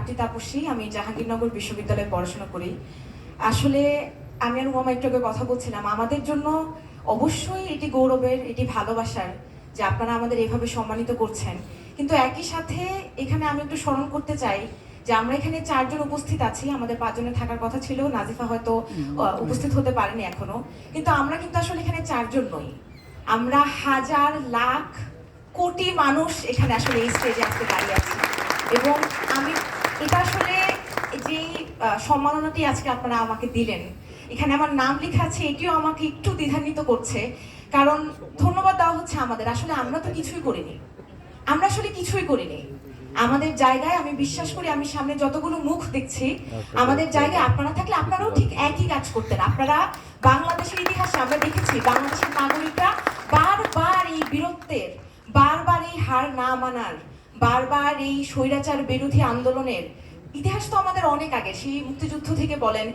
নামটি তাপসী, আমি জাহাঙ্গীরনগর বিশ্ববিদ্যালয়ে পড়াশোনা করি। আসলে আমি আর উমা একটু আগে কথা বলছিলাম, আমাদের জন্য অবশ্যই এটি গৌরবের, এটি ভালোবাসার যে আপনারা আমাদের এভাবে সম্মানিত করছেন। কিন্তু একই সাথে এখানে আমি একটু স্মরণ করতে চাই যে আমরা এখানে 4 জন উপস্থিত আছি, আমাদের 5 জনের থাকার কথা ছিল, নাজিফা হয়তো উপস্থিত হতে পারেনি এখনো, কিন্তু আমরা কিন্তু আসলে এখানে 4 জন নই, আমরা হাজার লাখ কোটি মানুষ এখানে আসলে এই স্টেজে আজকে দাঁড়িয়ে আছি। এবং আমি এটা আসলে যেই সম্মাননাটি আজকে আপনারা আমাকে দিলেন, এখানে আমার নাম লেখা আছে, এটিও আমাকে একটু দ্বিধান্বিত করছে, কারণ ধন্যবাদ দেওয়া হচ্ছে আমাদের। আসলে আমরা তো কিছুই করিনি, আমরা আসলে কিছুই করিনি। আমাদের জায়গায় আমি বিশ্বাস করি, আমি সামনে যতগুলো মুখ দেখছি, আমাদের জায়গায় আপনারা থাকলে আপনারাও ঠিক একই কাজ করতেন। আপনারা বাংলাদেশের ইতিহাসে আমরা দেখেছি বাংলাদেশের নাগরিকরা বারবার এই বীরত্বের, বারবার এই হার না মানার, বারবার এই স্বৈরাচার বিরোধী আন্দোলনের ইতিহাস তো আমাদের অনেক আগে, সেই মুক্তিযুদ্ধ থেকে বলেন,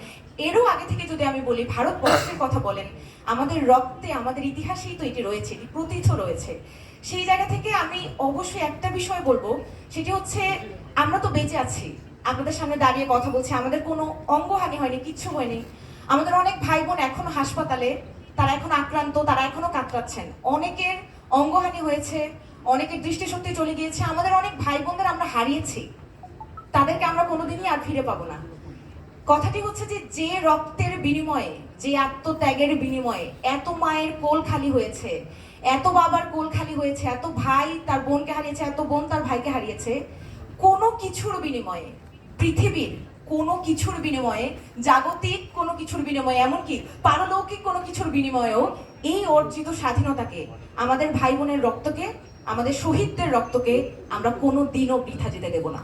এরও আগে থেকে যদি আমি বলি ভারতবর্ষের কথা বলেন, আমাদের রক্তে, আমাদের ইতিহাসেই তো এটি রয়েছে, এটি প্রতীত রয়েছে। সেই জায়গা থেকে আমি অবশ্যই একটা বিষয় বলবো, সেটি হচ্ছে আমরা তো বেঁচে আছি, আপনাদের সামনে দাঁড়িয়ে কথা বলছি, আমাদের কোনো অঙ্গহানি হয়নি, কিচ্ছু হয়নি। আমাদের অনেক ভাই বোন এখনো হাসপাতালে, তারা এখন আক্রান্ত, তারা এখনো কাতরাচ্ছেন, অনেকের অঙ্গহানি হয়েছে, অনেকের দৃষ্টিশক্তি চলে গিয়েছে, আমাদের অনেক ভাই বোনদের আমরা হারিয়েছি, তাদেরকে আমরা কোনোদিনই আর ফিরে পাবো না। কথাটি হচ্ছে যে রক্তের বিনিময়ে, যে আত্মত্যাগের বিনিময়ে এত মায়ের কোল খালি হয়েছে, এত বাবার কোল খালি হয়েছে, এত ভাই তার বোনকে হারিয়েছে, এত বোন তার ভাইকে হারিয়েছে, কোনো কিছুর বিনিময়ে, পৃথিবীর কোনো কিছুর বিনিময়ে, জাগতিক কোনো কিছুর বিনিময়ে, এমনকি পারলৌকিক কোনো কিছুর বিনিময়েও এই অর্জিত স্বাধীনতাকে, আমাদের ভাই বোনের রক্তকে, আমাদের শহীদদের রক্তকে আমরা কোনো দিনও বৃথা যেতে দেব না।